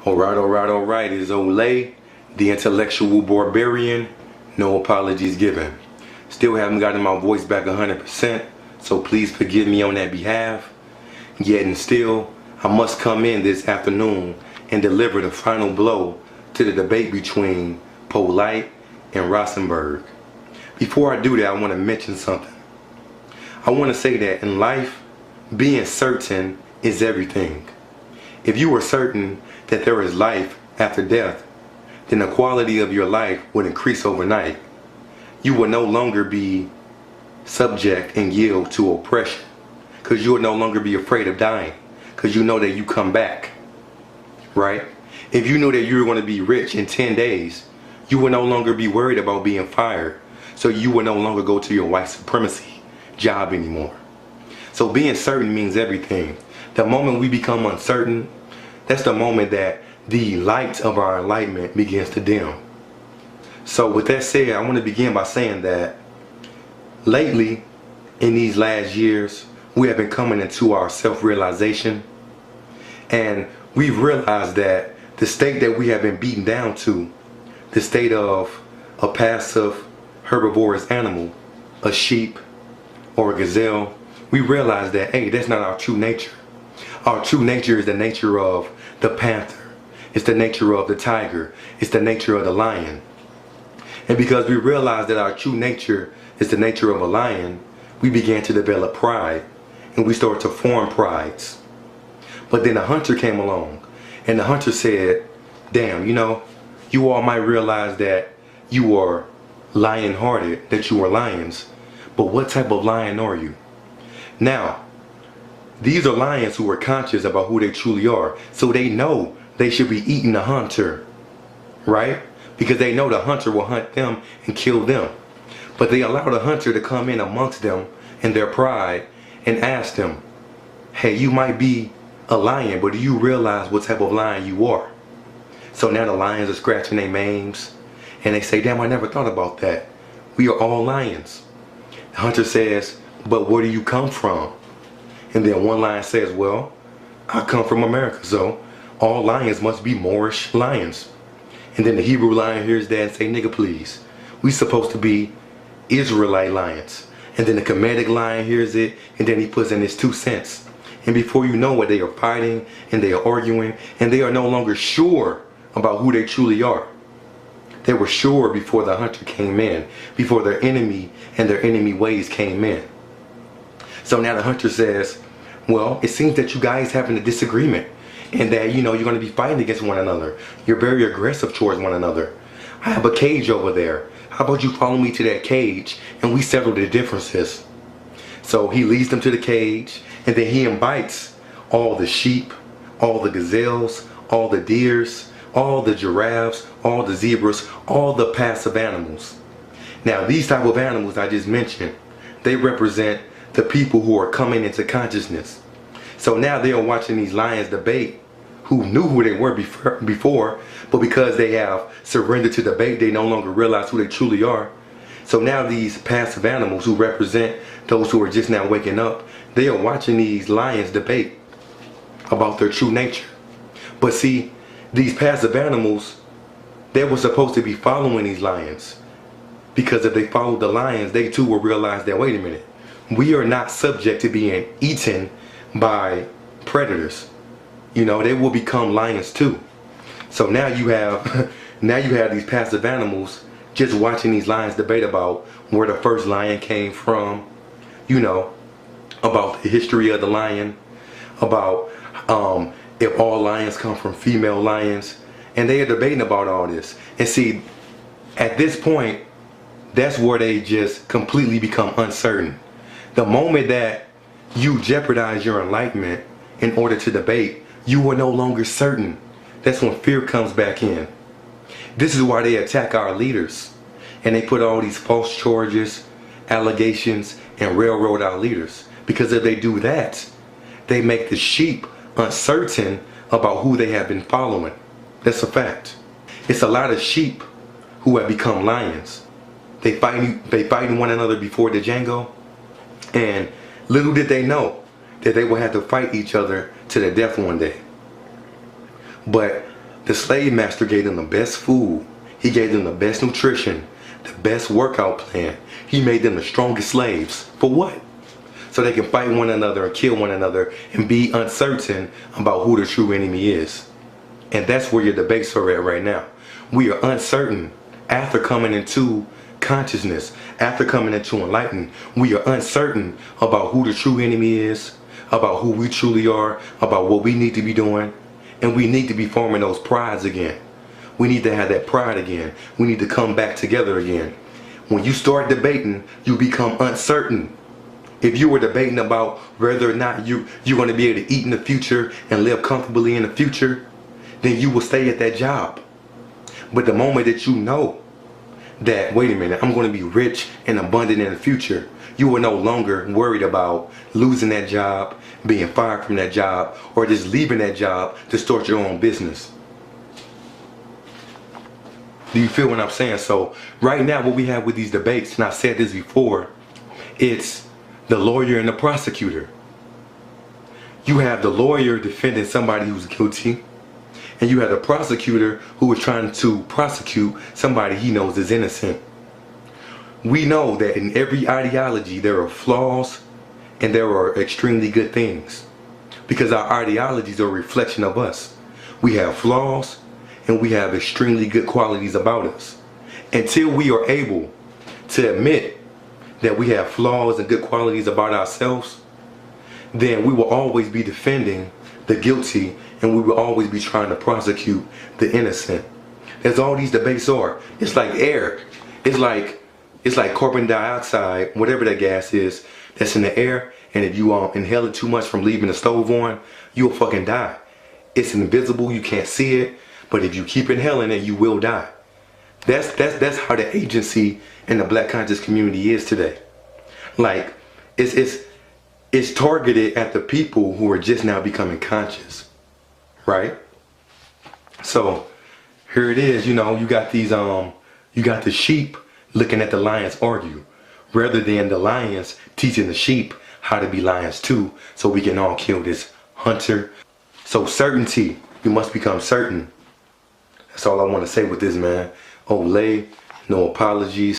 Alright, it's Olai, the intellectual barbarian. No apologies given. Still haven't gotten my voice back 100%, so please forgive me on that behalf. Yet and still, I must come in this afternoon and deliver the final blow to the debate between Polite and Rosenberg. Before I do that, I want to mention something. I want to say that in life, being certain is everything. If you are certain that there is life after death, then the quality of your life would increase overnight. You will no longer be subject and yield to oppression, because you will no longer be afraid of dying, because you know that you come back, right? If you knew that you were going to be rich in 10 days, you will no longer be worried about being fired, so you will no longer go to your white supremacy job anymore. So being certain means everything. The moment we become uncertain, that's the moment that the light of our enlightenment begins to dim. So with that said, I want to begin by saying that lately, in these last years, we have been coming into our self-realization, and we've realized that the state that we have been beaten down to, the state of a passive herbivorous animal, a sheep or a gazelle, we realize that, hey, that's not our true nature. Our true nature is the nature of the panther. It's the nature of the tiger. It's the nature of the lion. And because we realize that our true nature is the nature of a lion, we began to develop pride, and we started to form prides. But then a hunter came along, and the hunter said, damn, you all might realize that you are lion-hearted, that you are lions, but what type of lion are you? Now, these are lions who are conscious about who they truly are, so they know they should be eating the hunter, right? Because they know the hunter will hunt them and kill them. But they allow the hunter to come in amongst them in their pride and ask them, hey, you might be a lion, but do you realize what type of lion you are? So now the lions are scratching their manes, and they say, damn, I never thought about that. We are all lions. The hunter says, but where do you come from? And then one lion says, well, I come from America, so all lions must be Moorish lions. And then the Hebrew lion hears that and say, nigga, please. We supposed to be Israelite lions. And then the Kemetic lion hears it, and then he puts in his 2 cents. And before you know it, they are fighting, and they are arguing, and they are no longer sure about who they truly are. They were sure before the hunter came in, before their enemy and their enemy ways came in. So now the hunter says, well, it seems that you guys having a disagreement, and that, you're going to be fighting against one another. You're very aggressive towards one another. I have a cage over there. How about you follow me to that cage, and we settle the differences? So he leads them to the cage, and then he invites all the sheep, all the gazelles, all the deers, all the giraffes, all the zebras, all the passive animals. Now, these type of animals I just mentioned, they represent the people who are coming into consciousness. So now they are watching these lions debate, who knew who they were before, but because they have surrendered to debate, they no longer realize who they truly are. So now these passive animals who represent those who are just now waking up, they are watching these lions debate about their true nature. But see, these passive animals, they were supposed to be following these lions, because if they followed the lions, they too will realize that, wait a minute, we are not subject to being eaten by predators. They will become lions too. So now you have these passive animals just watching these lions debate about where the first lion came from, about the history of the lion, about if all lions come from female lions, and they are debating about all this. And see, at this point, that's where they just completely become uncertain. The moment that you jeopardize your enlightenment in order to debate, you are no longer certain. That's when fear comes back in. This is why they attack our leaders, and they put all these false charges, allegations, and railroad our leaders. Because if they do that, they make the sheep uncertain about who they have been following. That's a fact. It's a lot of sheep who have become lions. They fighting one another before the Django, and little did they know that they would have to fight each other to the death one day. But The slave master gave them the best food. He gave them the best nutrition, the best workout plan. He made them the strongest slaves. For what? So they can fight one another and kill one another and be uncertain about who the true enemy is. And that's where your debates are at right now. We are uncertain after coming into consciousness, after coming into enlightenment. We are uncertain about who the true enemy is, about who we truly are, about what we need to be doing. And we need to be forming those prides again. We need to have that pride again. We need to come back together again. When you start debating, you become uncertain. If you were debating about whether or not you're going to be able to eat in the future and live comfortably in the future, then you will stay at that job. But the moment that you know that, wait a minute, I'm going to be rich and abundant in the future, you are no longer worried about losing that job, being fired from that job, or just leaving that job to start your own business. Do you feel what I'm saying? So right now what we have with these debates, and I said this before, it's the lawyer and the prosecutor. You have the lawyer defending somebody who's guilty, and you have the prosecutor who is trying to prosecute somebody he knows is innocent. We know that in every ideology there are flaws and there are extremely good things, because our ideologies are a reflection of us. We have flaws and we have extremely good qualities about us. Until we are able to admit that we have flaws and good qualities about ourselves, then we will always be defending the guilty and we will always be trying to prosecute the innocent. That's all these debates are. It's like air. It's like carbon dioxide, whatever that gas is, that's in the air, and if you inhale it too much from leaving the stove on, you'll fucking die. It's invisible, you can't see it, but if you keep inhaling it, you will die. That's how the agency in the black conscious community is today. Like, it's targeted at the people who are just now becoming conscious, right? So here it is, you know, you got these you got the sheep looking at the lions argue, rather than the lions teaching the sheep how to be lions too, so we can all kill this hunter. So certainty, you must become certain. That's all I want to say with this, man. Olai, no apologies.